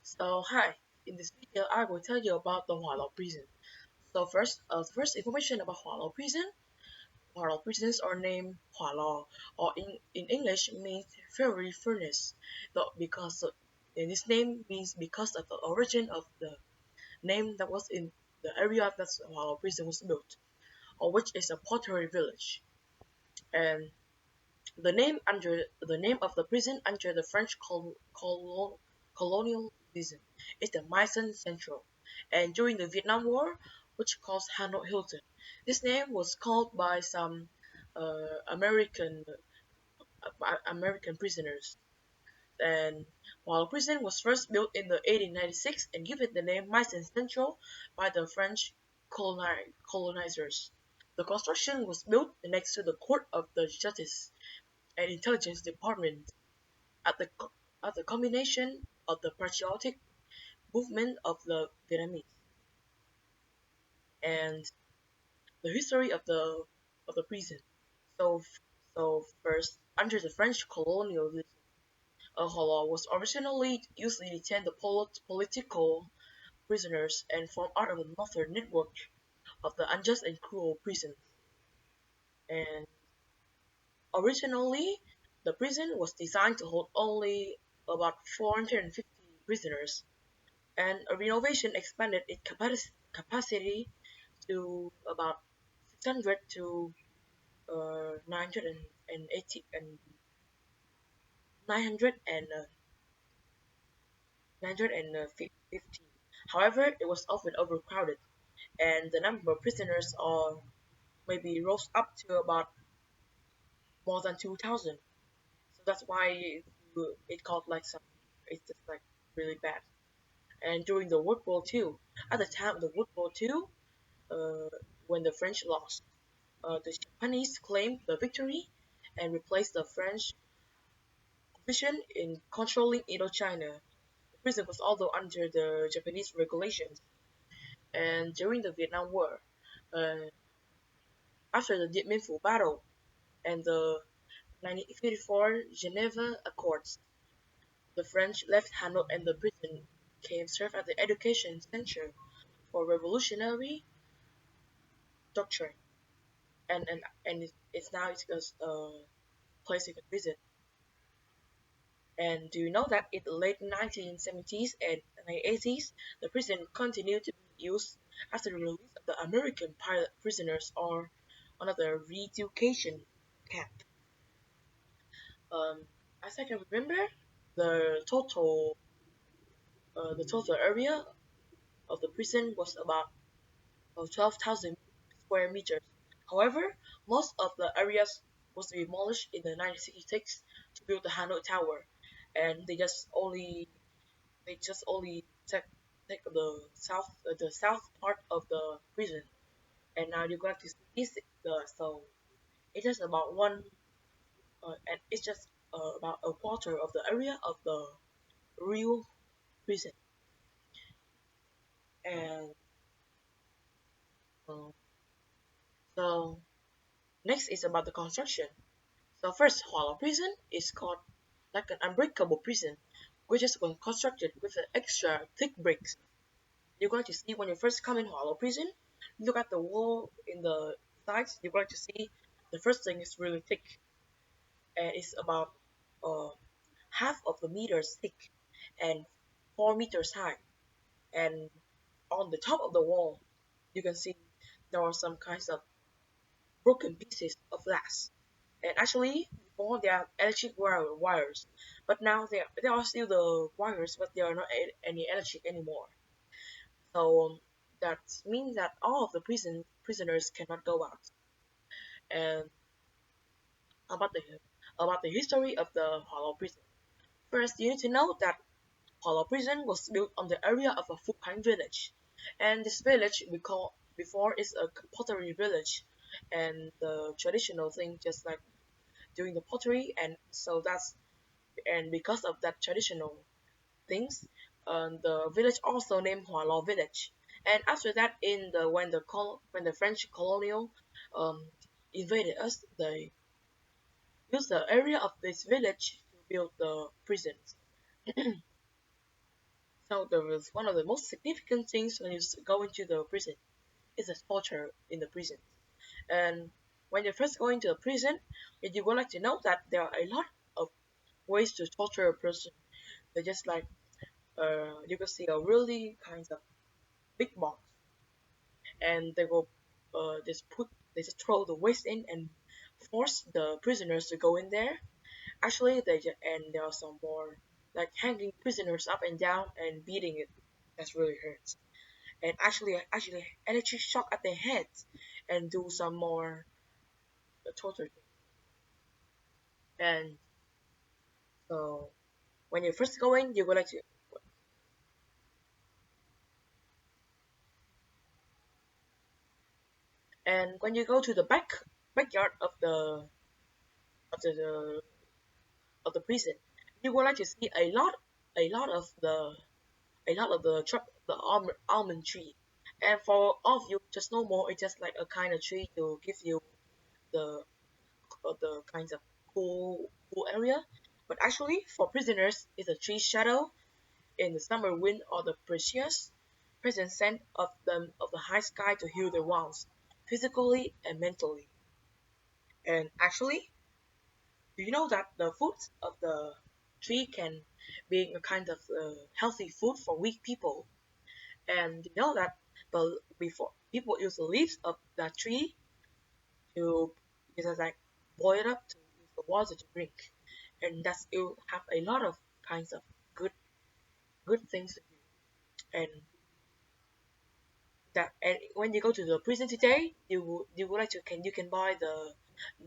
So hi, in this video I will tell you about the Hualao prison. So first information about Hualao prison. Hualao prisons are named Hualao, or in English means fiery furnace. And this name means because of the origin of the name that was in the area that Hualao prison was built, or which is a pottery village. And the name of the prison under the French colonialism is the Maison Central, and during the Vietnam War, which caused Hanoi Hilton, this name was called by some American prisoners. And while prison was first built in the 1896 and given the name Maison Central by the French colonizers. The construction was built next to the Court of the Justice and Intelligence Department at the at the combination of the patriotic movement of the Vietnamese and the history of the prison. So first, under the French colonialism, Holo was originally used to detain the political prisoners and form part of the northern network of the unjust and cruel prisons. And originally, the prison was designed to hold only about 450 prisoners, and a renovation expanded its capacity to about 600 to 980 and 900 and 950. However, it was often overcrowded, and the number of prisoners maybe rose up to about more than 2,000. So that's why it called like some. It's just like really bad. And during the World War II, at the time of the World War II, uh, when the French lost, the Japanese claimed the victory and replaced the French position in controlling Indochina. The prison was although under the Japanese regulations. And during the Vietnam War, uh, after the Dien Bien Phu battle and the 1954 Geneva Accords, the French left Hanoi and the prison came serve as the education center for revolutionary doctrine. And it's now it's just a place you can visit. And do you know that in the late 1970s and 1980s, the prison continued to be used as the release of the American pilot prisoners or another re-education camp? Um, as I can remember, the total area of the prison was about 12,000 square meters. However, most of the areas was demolished in the 1966 to build the Hanoi Tower, and they just only take the south part of the prison, and now you're going to see the so it's just about one and it's just about a quarter of the area of the real prison. And uh, so next is about the construction. So first, Huala prison is called like an unbreakable prison, which is constructed with an extra thick bricks. You're going to see when you first come in Huala prison, look at the wall in the sides. You're going to see the first thing is really thick, and it's about uh, half of the meters thick and 4 meters high. And on the top of the wall, you can see there are some kinds of broken pieces of glass. And actually, before they are electric wires, but now they are still the wires, but they are not any electric anymore. So that means that all of the prisoners cannot go out. And about the history of the Hollow Prison. First, you need to know that Hollow Prison was built on the area of a Phu Khanh village, and this village we call before is a pottery village, and the traditional thing just like doing the pottery, and so that's and because of that traditional things, the village also named Hua Lo Village. And after that, in the when the French colonial um, invaded us, they used the area of this village to build the prisons. Now, there was one of the most significant things when you go into the prison is the torture in the prison. And when you first go into a prison, you would like to know that there are a lot of ways to torture a person. They just like you can see a really kind of big box, and they will they just throw the waste in and force the prisoners to go in there. Actually, and there are some more like hanging prisoners up and down and beating it. That's really hurts. And actually electric shock at their heads and do some more torture things. And so when you first go in, you go like to, and when you go to the backyard of the of the prison, you will like to see a lot of the almond tree. And for all of you, just no more. It's just like a kind of tree to give you the the kinds of cool area. But actually, for prisoners, it's a tree shadow in the summer wind or the precious present scent of the high sky to heal their wounds, physically and mentally. And actually, do you know that the fruits of the tree can be a kind of healthy food for weak people? And you know that before people use the leaves of that tree to just like boil it up to use the water to drink, and that's it will have a lot of kinds of good good things to do. And that and when you go to the prison today, you would like to can you can buy the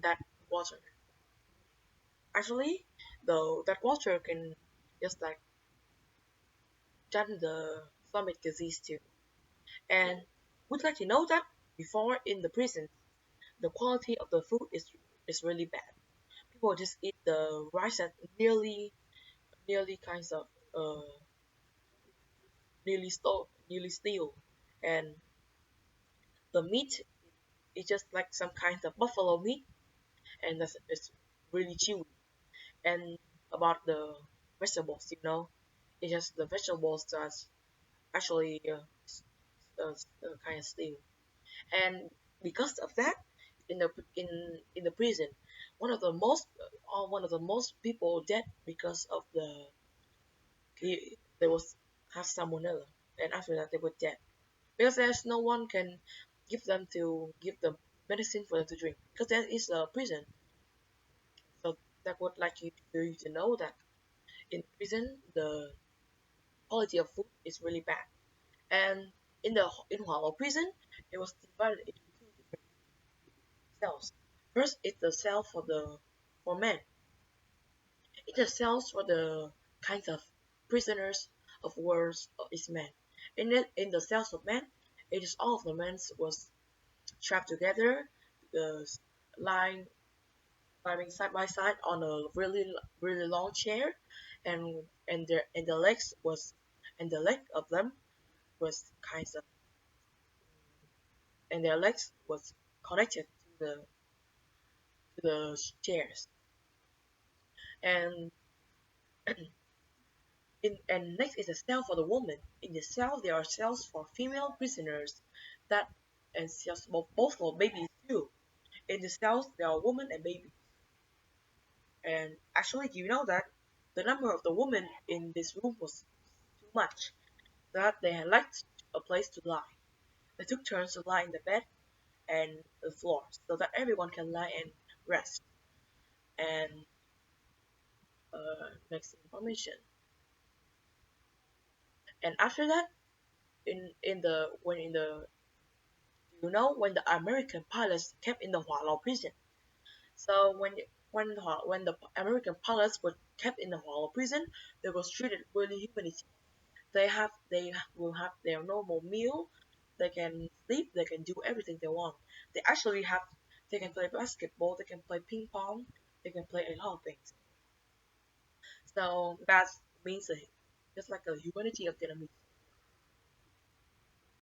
that water. Actually, though that water can just like done the stomach disease too. And would like to know that before in the prison, the quality of the food is really bad. People just eat the rice at nearly kinds of uh nearly stale, and the meat is just like some kind of buffalo meat, and that's it's really chewy. And about the vegetables, it's just the vegetables that's actually kind of stale. And because of that, in the in in the prison, one of the most people dead because of there was have salmonella, and after that they were dead because there's no one can give them medicine for them to drink because there is a prison. So that would like you to know that in prison the quality of food is really bad. And in Hualo prison, it was divided into two different cells. First, it's the cell for men. It's the cells for the kinds of prisoners of wars is men. In the cells of men, it is all of the men was trapped together, the lying lying side by side on a really long chair, and the legs was and the leg of them was kinds of and their legs was connected to the chairs. And and next is a cell for the woman. In the cell there are cells for female prisoners that and cells both for babies too. In the cells there are women and babies. And actually, do you know that the number of the women in this room was too much that they had lacked a place to lie. They took turns to lie in the bed and the floor so that everyone can lie and rest. And next information. And after that, in the when in the when the American pilots kept in the Hualao prison. So when the American pilots were kept in the Hualao prison, they were treated really humanity. They will have their normal meal. They can sleep. They can do everything they want. They actually have they can play basketball. They can play ping pong. They can play a lot of things. So that means just like a humanity of Vietnamese.